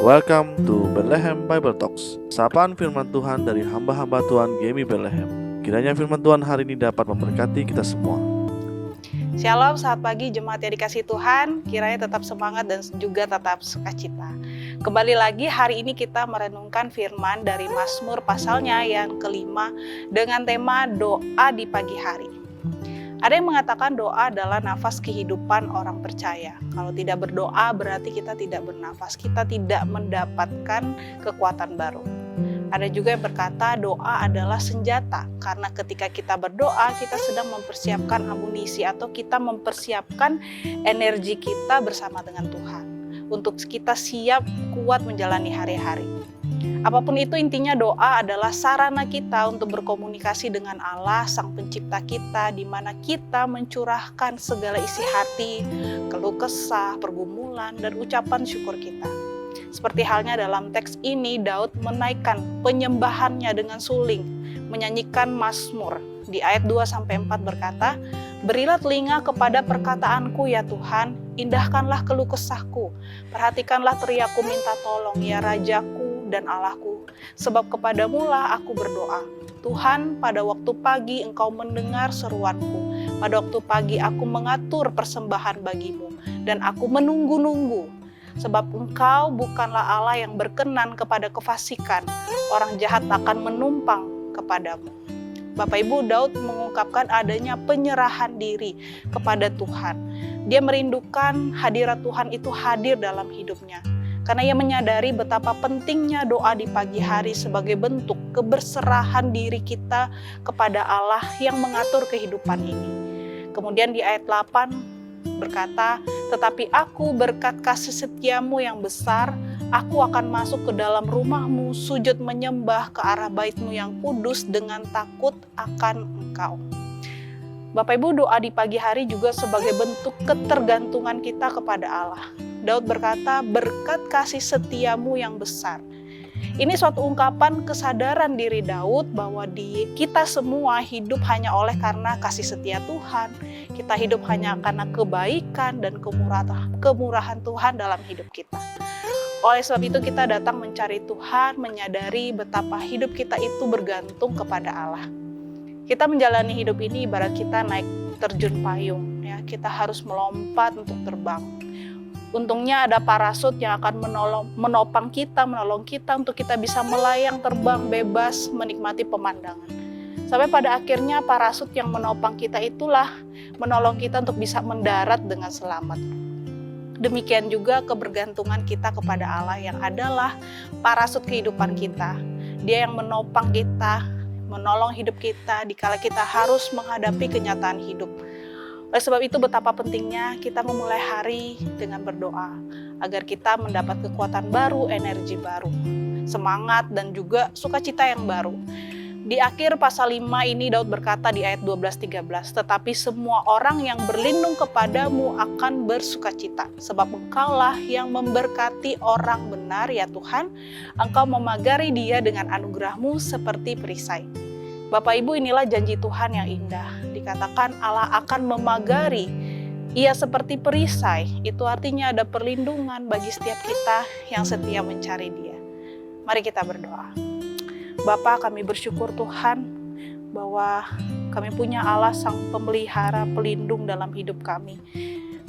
Welcome to Bethlehem Bible Talks. Sapaan firman Tuhan dari hamba-hamba Tuhan GMI Bethlehem. Kiranya firman Tuhan hari ini dapat memberkati kita semua. Shalom, selamat pagi jemaat yang dikasih Tuhan. Kiranya tetap semangat dan juga tetap sukacita. Kembali lagi hari ini kita merenungkan firman dari Mazmur pasalnya yang kelima dengan tema doa di pagi hari. Ada yang mengatakan doa adalah nafas kehidupan orang percaya. Kalau tidak berdoa berarti kita tidak bernafas, kita tidak mendapatkan kekuatan baru. Ada juga yang berkata doa adalah senjata, karena ketika kita berdoa kita sedang mempersiapkan amunisi atau kita mempersiapkan energi kita bersama dengan Tuhan untuk kita siap kuat menjalani hari-hari. Apapun itu, intinya doa adalah sarana kita untuk berkomunikasi dengan Allah, Sang Pencipta kita, di mana kita mencurahkan segala isi hati, keluh kesah, pergumulan, dan ucapan syukur kita. Seperti halnya dalam teks ini, Daud menaikkan penyembahannya dengan suling, menyanyikan Mazmur. Di ayat 2-4 berkata, "Berilah telinga kepada perkataanku ya Tuhan, indahkanlah keluh kesahku, perhatikanlah teriakku minta tolong ya Rajaku dan Allahku, sebab kepadamulah aku berdoa. Tuhan, pada waktu pagi Engkau mendengar seruanku, pada waktu pagi aku mengatur persembahan bagimu, dan aku menunggu-nunggu, sebab Engkau bukanlah Allah yang berkenan kepada kefasikan, orang jahat akan menumpang kepadamu." Bapak Ibu, Daud mengungkapkan adanya penyerahan diri kepada Tuhan. Dia merindukan hadirat Tuhan itu hadir dalam hidupnya. Karena ia menyadari betapa pentingnya doa di pagi hari sebagai bentuk keberserahan diri kita kepada Allah yang mengatur kehidupan ini. Kemudian di ayat 8 berkata, "Tetapi aku berkat kasih setiamu yang besar, aku akan masuk ke dalam rumahmu, sujud menyembah ke arah baitmu yang kudus dengan takut akan Engkau." Bapak Ibu, doa di pagi hari juga sebagai bentuk ketergantungan kita kepada Allah. Daud berkata, "Berkat kasih setiamu yang besar." Ini suatu ungkapan kesadaran diri Daud bahwa kita semua hidup hanya oleh karena kasih setia Tuhan. Kita hidup hanya karena kebaikan dan kemurahan Tuhan dalam hidup kita. Oleh sebab itu kita datang mencari Tuhan, menyadari betapa hidup kita itu bergantung kepada Allah. Kita menjalani hidup ini ibarat kita naik terjun payung, ya. Kita harus melompat untuk terbang. Untungnya ada parasut yang akan menolong kita untuk kita bisa melayang terbang bebas menikmati pemandangan. Sampai pada akhirnya parasut yang menopang kita itulah menolong kita untuk bisa mendarat dengan selamat. Demikian juga kebergantungan kita kepada Allah yang adalah parasut kehidupan kita. Dia yang menopang kita, menolong hidup kita dikala kita harus menghadapi kenyataan hidup. Oleh sebab itu betapa pentingnya kita memulai hari dengan berdoa agar kita mendapat kekuatan baru, energi baru, semangat dan juga sukacita yang baru. Di akhir pasal 5 ini Daud berkata di ayat 12-13, "Tetapi semua orang yang berlindung kepadamu akan bersukacita, sebab Engkaulah yang memberkati orang benar ya Tuhan, Engkau memagari dia dengan anugerahmu seperti perisai." Bapak Ibu, inilah janji Tuhan yang indah. Dikatakan Allah akan memagari, Ia seperti perisai. Itu artinya ada perlindungan bagi setiap kita yang setia mencari Dia. Mari kita berdoa. Bapa, kami bersyukur Tuhan bahwa kami punya Allah Sang Pemelihara, pelindung dalam hidup kami.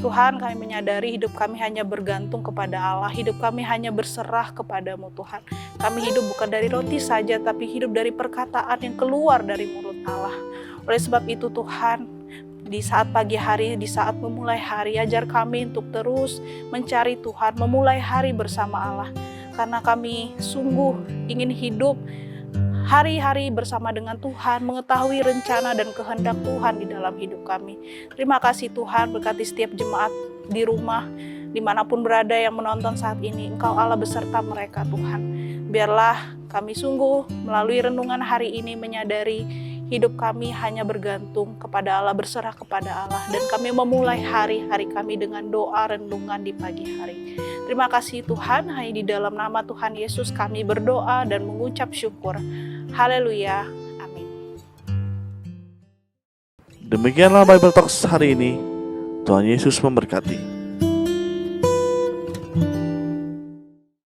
Tuhan, kami menyadari hidup kami hanya bergantung kepada Allah. Hidup kami hanya berserah kepadamu Tuhan. Kami hidup bukan dari roti saja, tapi hidup dari perkataan yang keluar dari mulut Allah. Oleh sebab itu Tuhan, di saat pagi hari, di saat memulai hari, ajar kami untuk terus mencari Tuhan, memulai hari bersama Allah. Karena kami sungguh ingin hidup hari-hari bersama dengan Tuhan, mengetahui rencana dan kehendak Tuhan di dalam hidup kami. Terima kasih Tuhan, berkati setiap jemaat di rumah, dimanapun berada yang menonton saat ini. Engkau Allah beserta mereka Tuhan. Biarlah kami sungguh melalui renungan hari ini menyadari hidup kami hanya bergantung kepada Allah, berserah kepada Allah. Dan kami memulai hari-hari kami dengan doa renungan di pagi hari. Terima kasih Tuhan, hanya di dalam nama Tuhan Yesus kami berdoa dan mengucap syukur. Haleluya, amin. Demikianlah Bible Talks hari ini. Tuhan Yesus memberkati.